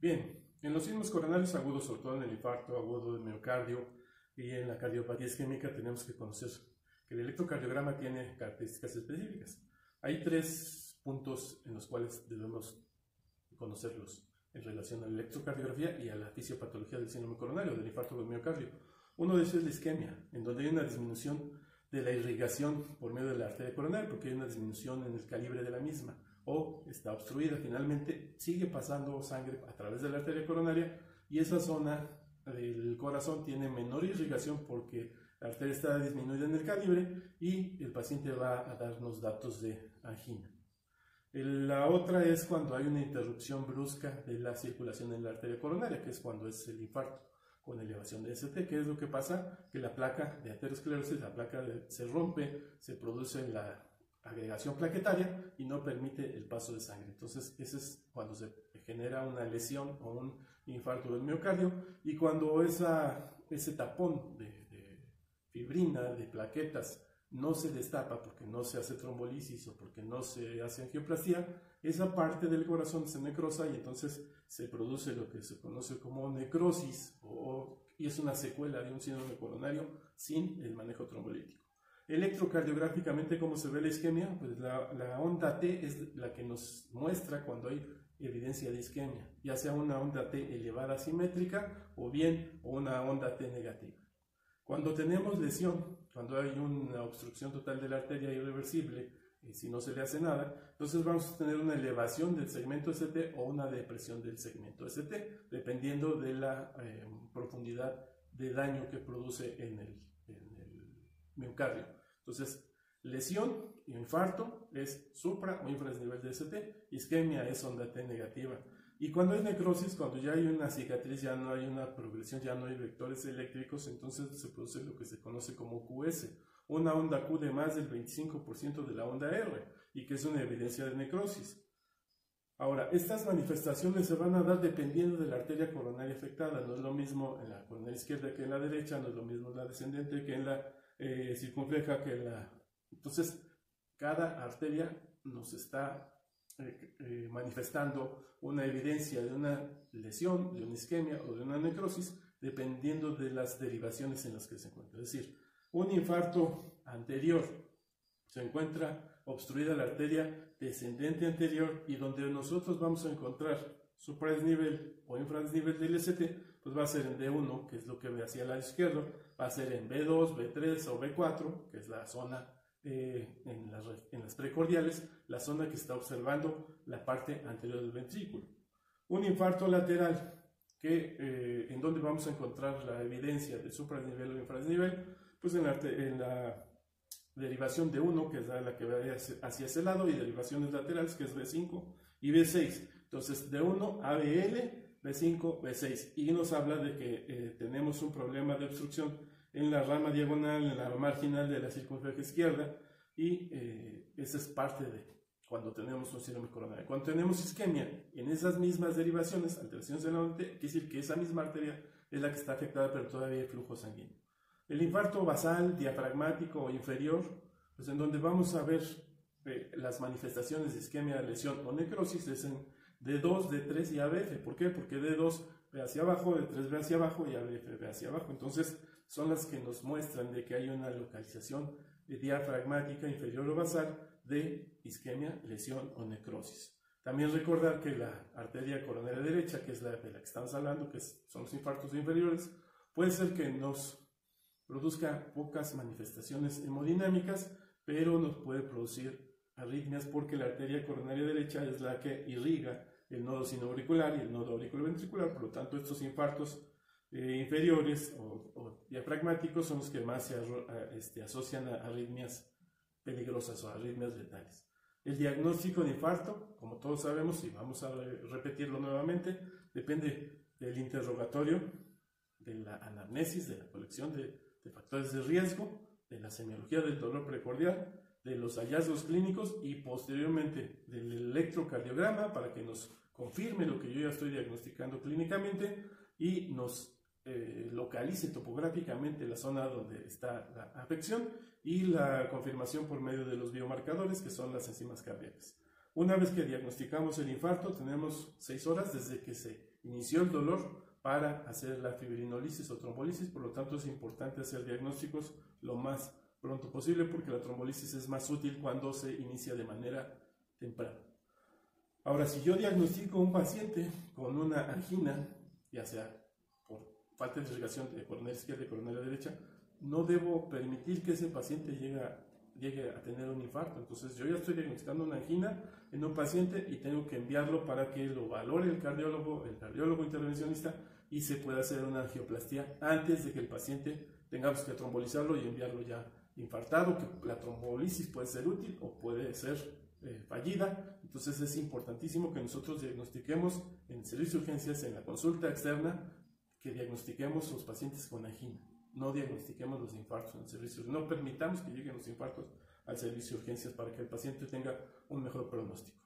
Bien, en los sismos coronarios agudos, sobre todo en el infarto agudo del miocardio y en la cardiopatía isquémica, tenemos que conocer que el electrocardiograma tiene características específicas. Hay tres puntos en los cuales debemos conocerlos en relación a la electrocardiografía y a la fisiopatología del síndrome coronario, del infarto del miocardio. Uno de ellos es la isquemia, en donde hay una disminución de la irrigación por medio de la arteria coronaria, porque hay una disminución en el calibre de la misma, o está obstruida. Finalmente sigue pasando sangre a través de la arteria coronaria y esa zona del corazón tiene menor irrigación porque la arteria está disminuida en el calibre y el paciente va a darnos datos de angina. La otra es cuando hay una interrupción brusca de la circulación en la arteria coronaria, que es cuando es el infarto con elevación de ST. ¿Qué es lo que pasa? Que la placa de aterosclerosis, la placa se rompe, se produce la agregación plaquetaria y no permite el paso de sangre. Entonces, ese es cuando se genera una lesión o un infarto del miocardio, y cuando ese tapón de fibrina, de plaquetas, no se destapa porque no se hace trombolisis o porque no se hace angioplastia, esa parte del corazón se necrosa y entonces se produce lo que se conoce como necrosis y es una secuela de un síndrome coronario sin el manejo trombolítico. Electrocardiográficamente, ¿cómo se ve la isquemia? Pues la onda T es la que nos muestra cuando hay evidencia de isquemia, ya sea una onda T elevada simétrica o bien una onda T negativa. Cuando tenemos lesión, cuando hay una obstrucción total de la arteria irreversible, si no se le hace nada, entonces vamos a tener una elevación del segmento ST o una depresión del segmento ST, dependiendo de la profundidad de daño que produce en el miocardio. Entonces, lesión, infarto es supra o infradesnivel de ST, isquemia es onda T negativa. Y cuando hay necrosis, cuando ya hay una cicatriz, ya no hay una progresión, ya no hay vectores eléctricos, entonces se produce lo que se conoce como QS, una onda Q de más del 25% de la onda R, y que es una evidencia de necrosis. Ahora, estas manifestaciones se van a dar dependiendo de la arteria coronaria afectada. No es lo mismo en la coronaria izquierda que en la derecha, no es lo mismo en la descendente que en la circunfleja que en la... Entonces, cada arteria nos está manifestando una evidencia de una lesión, de una isquemia o de una necrosis, dependiendo de las derivaciones en las que se encuentra. Es decir, un infarto anterior se encuentra obstruida la arteria descendente anterior, y donde nosotros vamos a encontrar supradesnivel o infradesnivel del ST, pues va a ser en D1, que es lo que ve hacia el lado izquierdo, va a ser en B2, B3 o B4, que es la zona en las precordiales, la zona que está observando la parte anterior del ventrículo. Un infarto lateral, en donde vamos a encontrar la evidencia de supradesnivel o infradesnivel, pues en la derivación de 1, que es la que va hacia ese lado, y derivaciones laterales, que es B5 y B6. Entonces, de 1 a BL, B5, B6, y nos habla de que tenemos un problema de obstrucción en la rama diagonal, en la marginal de la circunfleja izquierda, y esa es parte de cuando tenemos un síndrome coronario. Cuando tenemos isquemia, en esas mismas derivaciones, alteraciones de la onda, quiere decir que esa misma arteria es la que está afectada, pero todavía hay flujo sanguíneo. El infarto basal, diafragmático o inferior, pues en donde vamos a ver las manifestaciones de isquemia, lesión o necrosis, es en D2, D3 y ABF. ¿Por qué? Porque D2 ve hacia abajo, D3 ve hacia abajo y ABF ve hacia abajo. Entonces, son las que nos muestran de que hay una localización diafragmática inferior o basal de isquemia, lesión o necrosis. También recordar que la arteria coronaria derecha, que es la de la que estamos hablando, que son los infartos inferiores, puede ser que nos produzca pocas manifestaciones hemodinámicas, pero nos puede producir arritmias porque la arteria coronaria derecha es la que irriga el nodo sinoauricular y el nodo auriculoventricular. Por lo tanto, estos infartos inferiores o diafragmáticos son los que más se asocian a arritmias peligrosas o arritmias letales. El diagnóstico de infarto, como todos sabemos, y vamos a repetirlo nuevamente, depende del interrogatorio, de la anamnesis, de la colección de factores de riesgo, de la semiología del dolor precordial, de los hallazgos clínicos y posteriormente del electrocardiograma para que nos confirme lo que yo ya estoy diagnosticando clínicamente y nos localice topográficamente la zona donde está la afección, y la confirmación por medio de los biomarcadores, que son las enzimas cardíacas. Una vez que diagnosticamos el infarto, tenemos 6 horas desde que se inició el dolor para hacer la fibrinólisis o trombolisis. Por lo tanto, es importante hacer diagnósticos lo más pronto posible porque la trombolisis es más útil cuando se inicia de manera temprana. Ahora, si yo diagnostico a un paciente con una angina, ya sea por falta de irrigación de coronaria izquierda y coronaria derecha, no debo permitir que ese paciente llegue a tener un infarto. Entonces, yo ya estoy diagnosticando una angina en un paciente y tengo que enviarlo para que lo valore el cardiólogo intervencionista, y se pueda hacer una angioplastía antes de que el paciente tengamos que trombolizarlo y enviarlo ya infartado, que la trombolisis puede ser útil o puede ser fallida. Entonces es importantísimo que nosotros diagnostiquemos en el servicio de urgencias, en la consulta externa, que diagnostiquemos los pacientes con angina, no diagnostiquemos los infartos en el servicio, no permitamos que lleguen los infartos al servicio de urgencias para que el paciente tenga un mejor pronóstico.